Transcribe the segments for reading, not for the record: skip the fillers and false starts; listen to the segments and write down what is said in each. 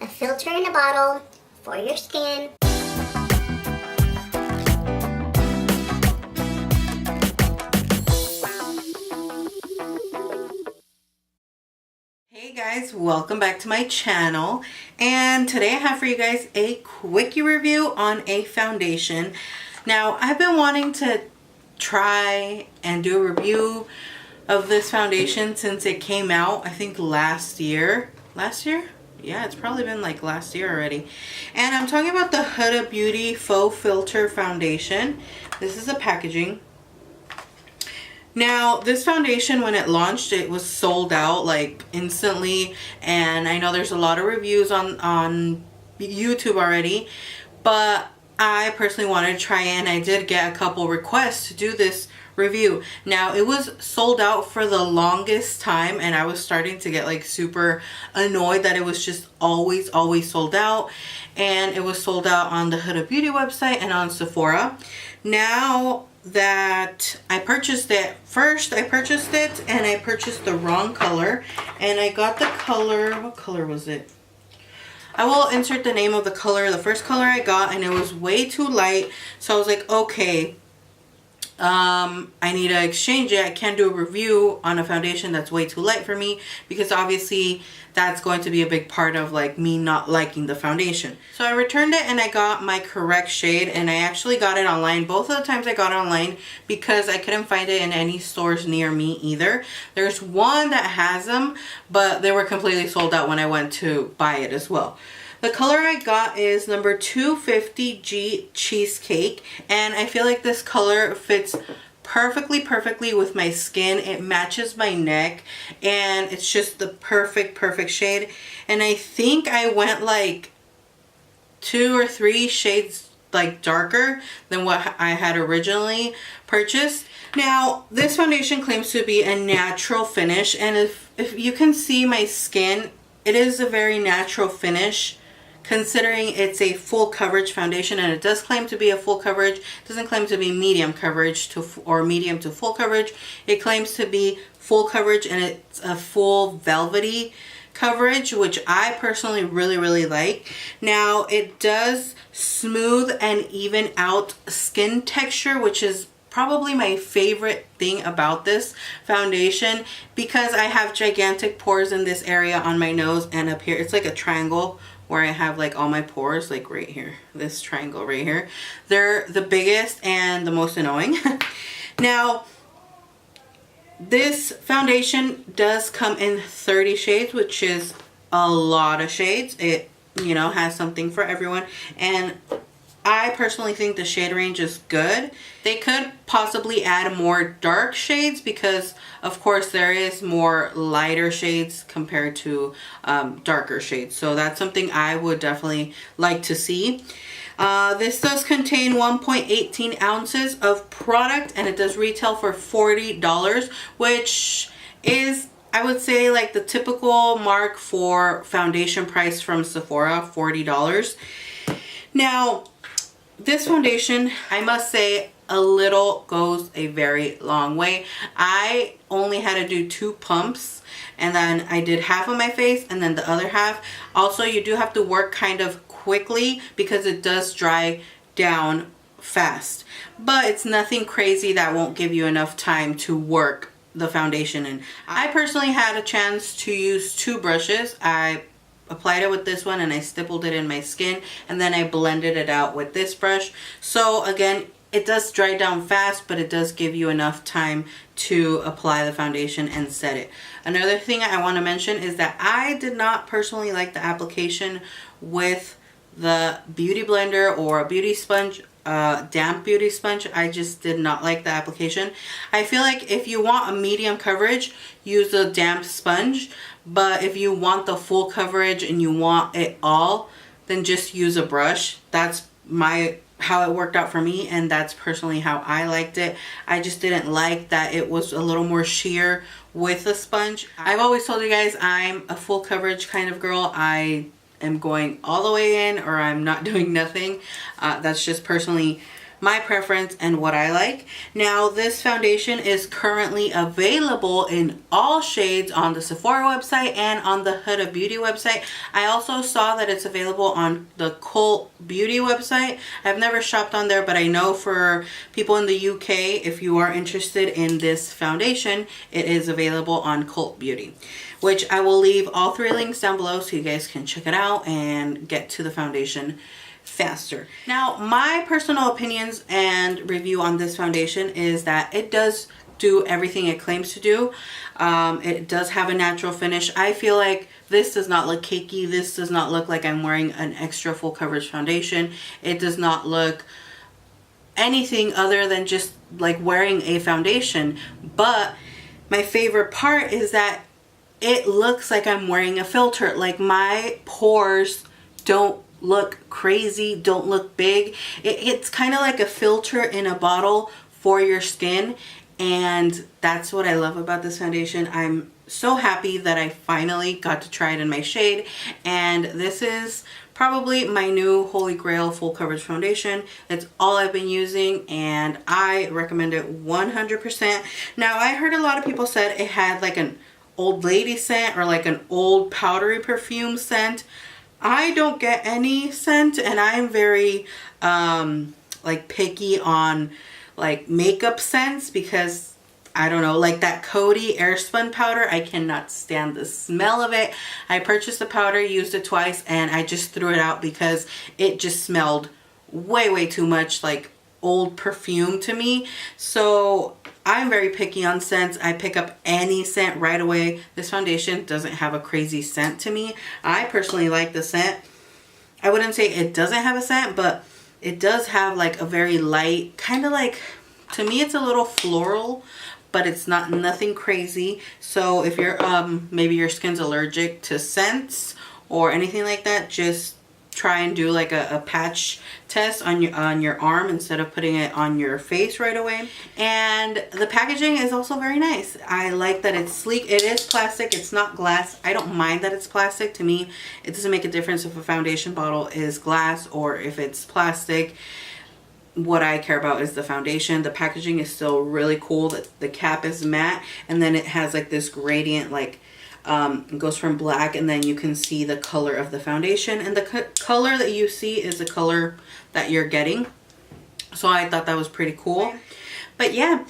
a filter in a bottle for your skin. Hey guys, welcome back to my channel, and today I have for you guys a quickie review on a foundation. Now, I've been wanting to try and do a review of this foundation since it came out, I think last year? Yeah, it's probably been like last year already. And I'm talking about the Huda Beauty Faux Filter Foundation. This is the packaging. Now, this foundation, when it launched, it was sold out like instantly, and I know there's a lot of reviews on YouTube already, but I personally wanted to try it, and I did get a couple requests to do this review. Now, it was sold out for the longest time, and I was starting to get like super annoyed that it was just always sold out, and it was sold out on the Huda Beauty website and on Sephora. Now that I purchased it, first I purchased it and I purchased the wrong color, and I got the color, what color was it? I will insert the name of the color, the first color I got, and it was way too light, so I was like, okay, I need to exchange it. I can't do a review on a foundation that's way too light for me, because obviously that's going to be a big part of like me not liking the foundation. So I returned it and I got my correct shade, and I actually got it online. Both of the times I got it online because I couldn't find it in any stores near me either. There's one that has them, but they were completely sold out when I went to buy it as well. The color I got is number 250G Cheesecake, and I feel like this color fits perfectly with my skin. It matches my neck, and it's just the perfect shade. And I think I went like 2 or 3 shades like darker than what I had originally purchased. Now, this foundation claims to be a natural finish, and if you can see my skin, it is a very natural finish, considering it's a full coverage foundation, and it does claim to be a full coverage. It doesn't claim to be medium coverage or medium to full coverage. It claims to be full coverage, and it's a full velvety coverage, which I personally really like. Now, it does smooth and even out skin texture, which is probably my favorite thing about this foundation, because I have gigantic pores in this area on my nose and up here. It's like a triangle where I have like all my pores, like right here, this triangle right here. They're the biggest and the most annoying. Now, this foundation does come in 30 shades, which is a lot of shades. It, you know, has something for everyone, and I personally think the shade range is good. They could possibly add more dark shades because, of course, there is more lighter shades compared to darker shades. So that's something I would definitely like to see. This does contain 1.18 ounces of product, and it does retail for $40, which is, I would say, like the typical mark for foundation price from Sephora, $40. Now, this foundation, I must say, a little goes a very long way. I only had to do 2 pumps, and then I did half of my face and then the other half. Also, you do have to work kind of quickly because it does dry down fast, but it's nothing crazy that won't give you enough time to work the foundation in. I personally had a chance to use 2 brushes. I applied it with this one and I stippled it in my skin, and then I blended it out with this brush. So again, it does dry down fast, but it does give you enough time to apply the foundation and set it. Another thing I want to mention is that I did not personally like the application with the beauty blender or a beauty sponge, damp beauty sponge. I just did not like the application. I feel like if you want a medium coverage, use a damp sponge, but if you want the full coverage and you want it all, then just use a brush. That's how it worked out for me, and that's personally how I liked it. I just didn't like that it was a little more sheer with a sponge. I've always told you guys I'm a full coverage kind of girl. I am going all the way in, or I'm not doing nothing. That's just personally my preference and what I like. Now this foundation is currently available in all shades on the Sephora website and on the Huda Beauty website. I also saw that it's available on the Cult Beauty website. I've never shopped on there, but I know for people in the UK, if you are interested in this foundation, it is available on Cult Beauty, which I will leave all 3 links down below so you guys can check it out and get to the foundation faster. Now, my personal opinions and review on this foundation is that it does do everything it claims to do. It does have a natural finish. I feel like this does not look cakey. This does not look like I'm wearing an extra full coverage foundation. It does not look anything other than just like wearing a foundation. But my favorite part is that it looks like I'm wearing a filter. Like my pores don't look crazy, don't look big. It's kind of like a filter in a bottle for your skin, and that's what I love about this foundation. I'm so happy that I finally got to try it in my shade, and this is probably my new holy grail full coverage foundation. It's all I've been using and I recommend it 100%. Now, I heard a lot of people said it had like an old lady scent or like an old powdery perfume scent. I don't get any scent, and I'm very like picky on like makeup scents because I don't know, like that Coty Airspun powder, I cannot stand the smell of it. I purchased the powder, used it twice, and I just threw it out because it just smelled way too much like old perfume to me. So I'm very picky on scents. I pick up any scent right away. This foundation doesn't have a crazy scent to me. I personally like the scent. I wouldn't say it doesn't have a scent, but it does have like a very light, kind of like, to me it's a little floral, but it's not nothing crazy. So if you're maybe your skin's allergic to scents or anything like that, just try and do like a patch test on your arm instead of putting it on your face right away. And the packaging is also very nice. I like that it's sleek. It is plastic, it's not glass. I don't mind that it's plastic. To me, it doesn't make a difference if a foundation bottle is glass or if it's plastic. What I care about is the foundation. The packaging is still really cool. The cap is matte, and then it has like this gradient, like it goes from black, and then you can see the color of the foundation, and the color that you see is the color that you're getting. So I thought that was pretty cool. But yeah,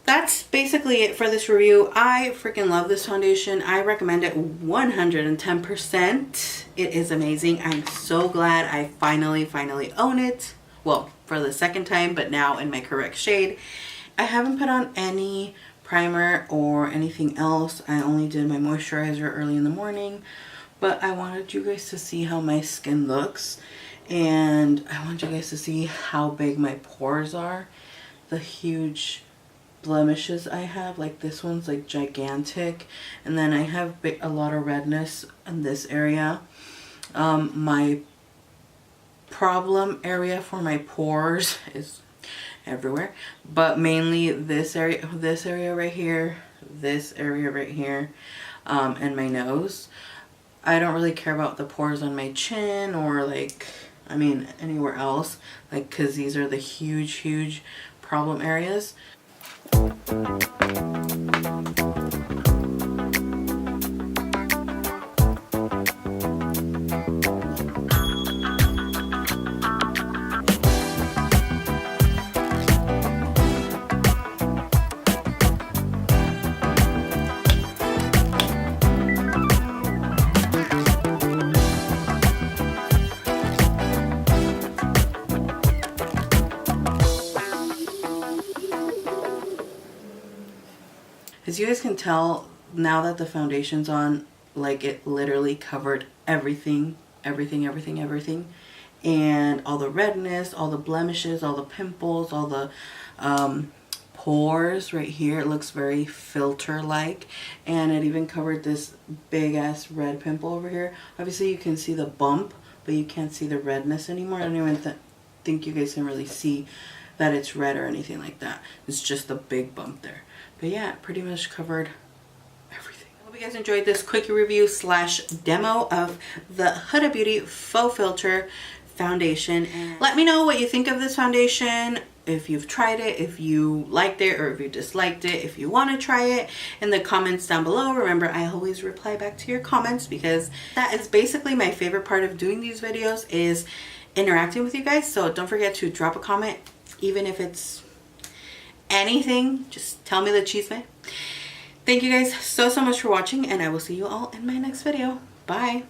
that's basically it for this review. I freaking love this foundation. I recommend it 110%. It is amazing. I'm so glad I finally own it. Well, for the second time, but now in my correct shade. I haven't put on any primer or anything else. I only did my moisturizer early in the morning, but I wanted you guys to see how my skin looks, and I want you guys to see how big my pores are, the huge blemishes I have. Like this one's like gigantic, and then I have a lot of redness in this area. My problem area for my pores is everywhere, but mainly this area right here, this area right here, and my nose. I don't really care about the pores on my chin or like, I mean, anywhere else, like, because these are the huge problem areas. As you guys can tell, now that the foundation's on, like it literally covered everything. And all the redness, all the blemishes, all the pimples, all the pores right here. It looks very filter-like. And it even covered this big-ass red pimple over here. Obviously, you can see the bump, but you can't see the redness anymore. I don't even think you guys can really see that it's red or anything like that. It's just a big bump there. But yeah, pretty much covered everything. I hope you guys enjoyed this quickie review slash demo of the Huda Beauty Faux Filter foundation. And let me know what you think of this foundation, if you've tried it, if you liked it or if you disliked it, if you want to try it, in the comments down below. Remember, I always reply back to your comments because that is basically my favorite part of doing these videos, is interacting with you guys. So don't forget to drop a comment, even if it's anything. Just tell me the chisme. Thank you guys so much for watching, and I will see you all in my next video. Bye.